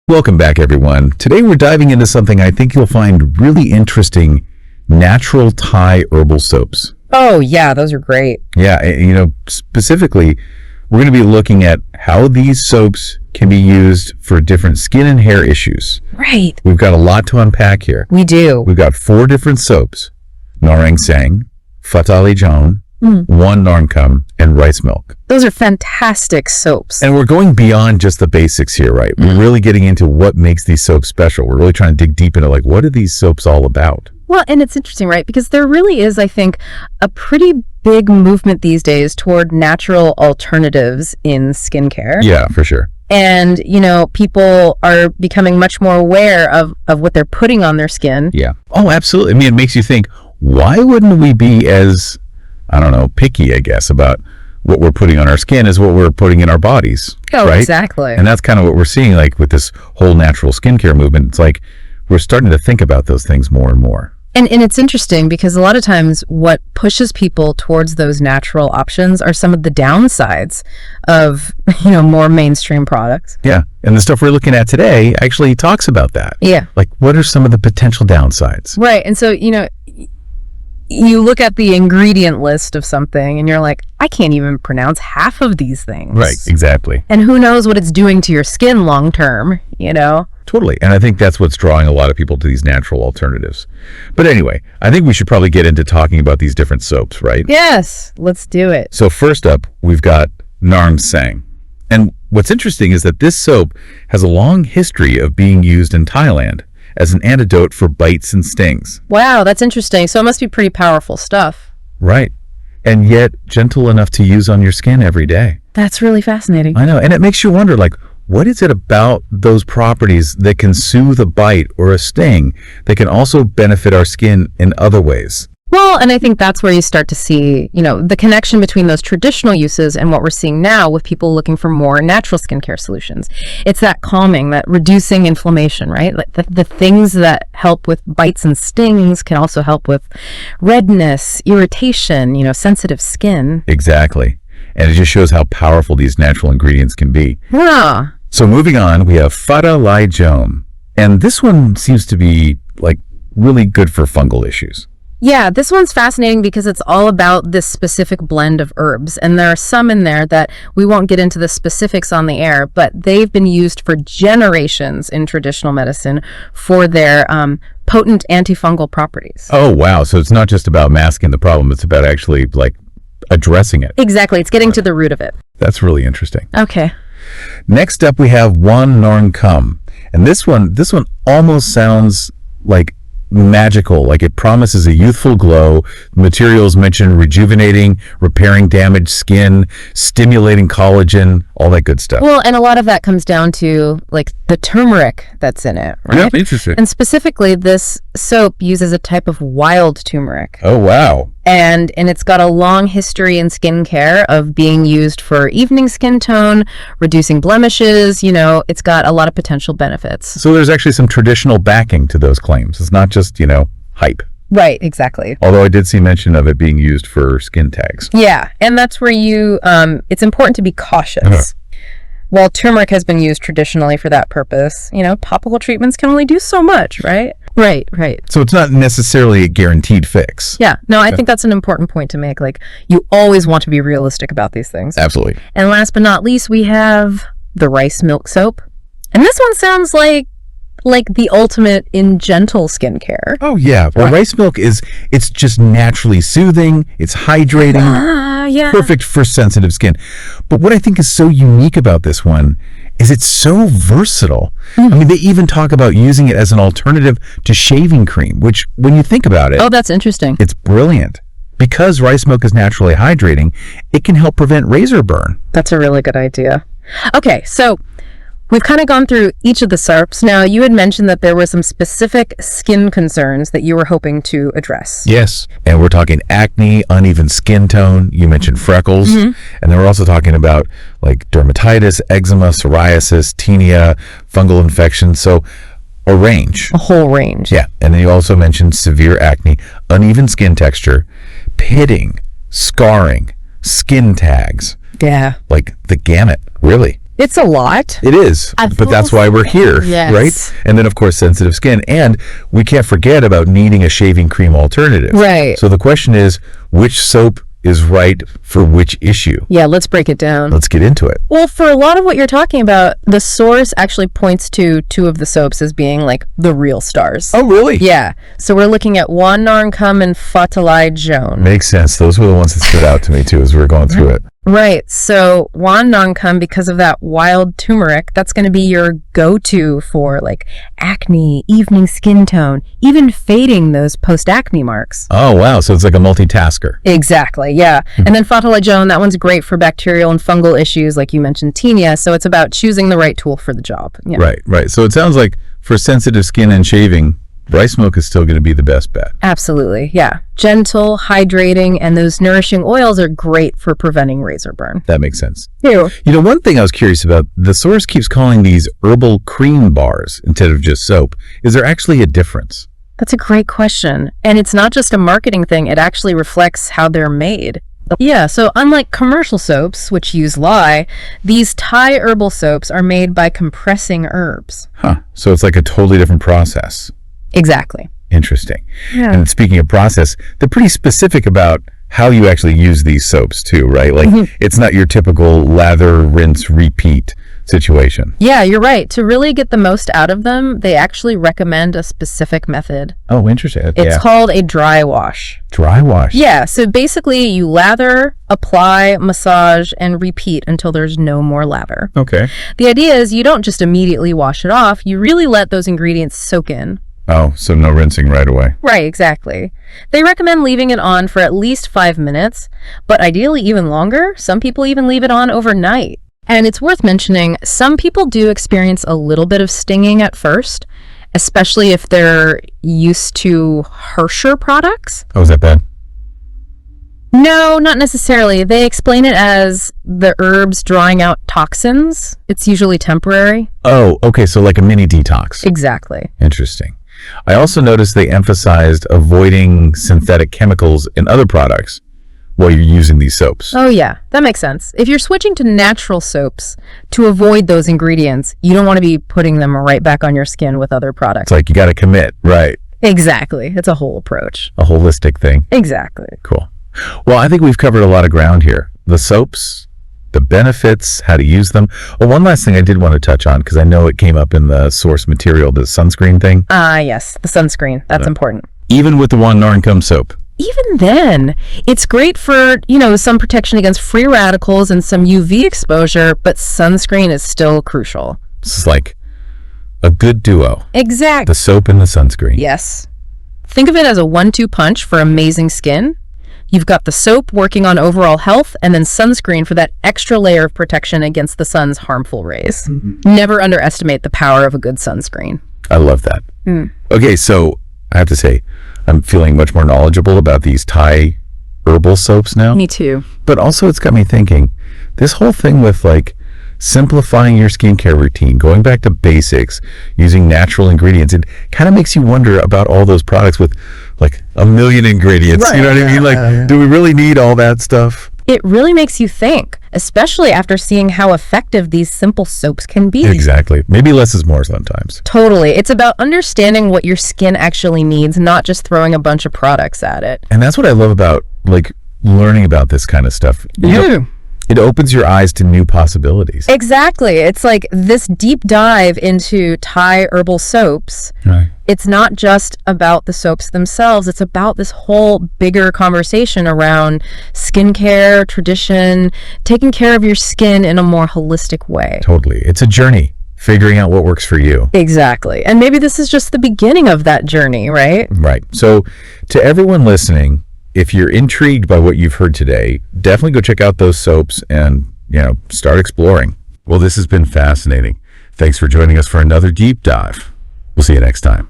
Welcome back, everyone. Today we're diving into something I think you'll find really interesting: natural Thai herbal soaps. Oh, yeah, those are great. Yeah, specifically, we're going to be looking at how these soaps can be used for different skin and hair issues. Right. We've got a lot to unpack here. We do. We've got 4 different soaps: Narng Sang, Fahtalaijon, one Narng, and rice milk. Those are fantastic soaps. And we're going beyond just the basics here, right? We're really getting into what makes these soaps special. We're really trying to dig deep into, like, what are these soaps all about? Well, and it's interesting, right? Because there really is, I think, a pretty big movement these days toward natural alternatives in skincare. Yeah, for sure. And, people are becoming much more aware of what they're putting on their skin. Yeah. Oh, absolutely. I mean, it makes you think, why wouldn't we be as, picky, I guess, about what we're putting on our skin as what we're putting in our bodies? Oh, right? Exactly. And that's kind of what we're seeing, like, with this whole natural skincare movement. It's like we're starting to think about those things more and more. And it's interesting because a lot of times what pushes people towards those natural options are some of the downsides of, more mainstream products. Yeah. And the stuff we're looking at today actually talks about that. Yeah. Like, what are some of the potential downsides? Right. And so, you look at the ingredient list of something and you're like, I can't even pronounce half of these things. Right. Exactly. And who knows what it's doing to your skin long term, Totally. And I think that's what's drawing a lot of people to these natural alternatives. But anyway, I think we should probably get into talking about these different soaps, right? Yes, let's do it. So first up, we've got Narng Sang. And what's interesting is that this soap has a long history of being used in Thailand as an antidote for bites and stings. Wow, that's interesting. So it must be pretty powerful stuff. Right. And yet gentle enough to use on your skin every day. That's really fascinating. I know. And it makes you wonder, like, what is it about those properties that can soothe a bite or a sting that can also benefit our skin in other ways? Well, and I think that's where you start to see, the connection between those traditional uses and what we're seeing now with people looking for more natural skincare solutions. It's that calming, that reducing inflammation, right? Like the things that help with bites and stings can also help with redness, irritation, sensitive skin. Exactly. And it just shows how powerful these natural ingredients can be. Yeah. So moving on, we have Fahtalaijon. And this one seems to be, like, really good for fungal issues. Yeah, this one's fascinating because it's all about this specific blend of herbs. And there are some in there that we won't get into the specifics on the air, but they've been used for generations in traditional medicine for their potent antifungal properties. Oh, wow. So it's not just about masking the problem. It's about actually, like, addressing it. Exactly. It's getting to the root of it. That's really interesting. Okay. Next up, we have one Narng. And this one almost sounds like magical, like it promises a youthful glow. The materials mentioned rejuvenating, repairing damaged skin, stimulating collagen, all that good stuff. Well, and a lot of that comes down to, like, the turmeric that's in it, right? Yeah, interesting. And specifically, this soap uses a type of wild turmeric. Oh, wow. And it's got a long history in skincare of being used for evening skin tone, reducing blemishes. It's got a lot of potential benefits. So there's actually some traditional backing to those claims. It's not just, hype. Right, exactly. Although I did see mention of it being used for skin tags. Yeah, and that's where it's important to be cautious. While turmeric has been used traditionally for that purpose, topical treatments can only do so much, right? Right. So it's not necessarily a guaranteed fix. Yeah. No, I think that's an important point to make. Like, you always want to be realistic about these things. Absolutely. And last but not least, we have the rice milk soap. And this one sounds like the ultimate in gentle skincare. Oh, yeah. Well, rice milk it's just naturally soothing. It's hydrating. Yeah. Perfect for sensitive skin. But what I think is so unique about this one is it's so versatile. I mean, they even talk about using it as an alternative to shaving cream, which, when you think about it... Oh, that's interesting. It's brilliant. Because rice milk is naturally hydrating, it can help prevent razor burn. That's a really good idea. Okay, so we've kind of gone through each of the soaps. Now, you had mentioned that there were some specific skin concerns that you were hoping to address. Yes. And we're talking acne, uneven skin tone. You mentioned freckles. And then we're also talking about, like, dermatitis, eczema, psoriasis, tinea, fungal infections. So a range. A whole range. Yeah. And then you also mentioned severe acne, uneven skin texture, pitting, scarring, skin tags. Yeah. Like the gamut, really. It's a lot. It is, but that's why we're here, Yes. right? And then, of course, sensitive skin. And we can't forget about needing a shaving cream alternative. Right. So the question is, which soap is right for which issue? Yeah, let's break it down. Let's get into it. Well, for a lot of what you're talking about, the source actually points to two of the soaps as being like the real stars. Oh, really? Yeah. So we're looking at Narng Sang and Fahtalaijon. Makes sense. Those were the ones that stood out to me, too, as we were going through it. Right. So Narng Sang, because of that wild turmeric, that's going to be your go-to for like acne, evening skin tone, even fading those post-acne marks. Oh, wow. So it's like a multitasker. Exactly. Yeah. And then Fahtalaijon, that one's great for bacterial and fungal issues, like you mentioned, tinea. So it's about choosing the right tool for the job. Yeah. Right, right. So it sounds like for sensitive skin and shaving, rice milk is still going to be the best bet. Absolutely. Yeah. Gentle, hydrating, and those nourishing oils are great for preventing razor burn. That makes sense. Ew. You know, one thing I was curious about, the source keeps calling these herbal cream bars instead of just soap. Is there actually a difference? That's a great question. And it's not just a marketing thing, it actually reflects how they're made. Yeah, so unlike commercial soaps, which use lye, these Thai herbal soaps are made by compressing herbs. Huh. So it's like a totally different process. Exactly. Interesting. Yeah. And speaking of process, they're pretty specific about how you actually use these soaps too, right? Like it's not your typical lather, rinse, repeat situation. Yeah, you're right. To really get the most out of them, they actually recommend a specific method. Oh, interesting. It's called a dry wash. Dry wash. Yeah, so basically you lather, apply, massage, and repeat until there's no more lather. Okay. The idea is you don't just immediately wash it off, you really let those ingredients soak in. Oh, so no rinsing right away. Right, exactly. They recommend leaving it on for at least 5 minutes, but ideally even longer. Some people even leave it on overnight. And it's worth mentioning, some people do experience a little bit of stinging at first, especially if they're used to harsher products. Oh, is that bad? No, not necessarily. They explain it as the herbs drawing out toxins. It's usually temporary. Oh, okay. So like a mini detox. Exactly. Interesting. I also noticed they emphasized avoiding synthetic chemicals in other products while you're using these soaps. Oh yeah, that makes sense. If you're switching to natural soaps to avoid those ingredients, you don't want to be putting them right back on your skin with other products. It's like you got to commit, right? Exactly. It's a whole approach. A holistic thing. Exactly. Cool. Well, I think we've covered a lot of ground here. The soaps, the benefits, how to use them. Oh, one last thing I did want to touch on, because I know it came up in the source material, the sunscreen thing. Yes, the sunscreen. That's important. Even with the Narng Sang soap. Even then, it's great for, some protection against free radicals and some UV exposure, but sunscreen is still crucial. This is like a good duo. Exactly. The soap and the sunscreen. Yes. Think of it as a 1-2 punch for amazing skin. You've got the soap working on overall health, and then sunscreen for that extra layer of protection against the sun's harmful rays. Never underestimate the power of a good sunscreen. I love that. Okay, so I have to say, I'm feeling much more knowledgeable about these Thai herbal soaps now. Me too. But also it's got me thinking, this whole thing with like simplifying your skincare routine, going back to basics, using natural ingredients, it kind of makes you wonder about all those products with like a million ingredients. Right. You know what I mean? Like, do we really need all that stuff? It really makes you think, especially after seeing how effective these simple soaps can be. Exactly. Maybe less is more sometimes. Totally. It's about understanding what your skin actually needs, not just throwing a bunch of products at it. And that's what I love about like learning about this kind of stuff. You know, it opens your eyes to new possibilities. Exactly. It's like this deep dive into Thai herbal soaps. Right. It's not just about the soaps themselves. It's about this whole bigger conversation around skincare, tradition, taking care of your skin in a more holistic way. Totally. It's a journey, figuring out what works for you. Exactly. And maybe this is just the beginning of that journey, right? Right. So to everyone listening, if you're intrigued by what you've heard today, definitely go check out those soaps and, start exploring. Well, this has been fascinating. Thanks for joining us for another deep dive. We'll see you next time.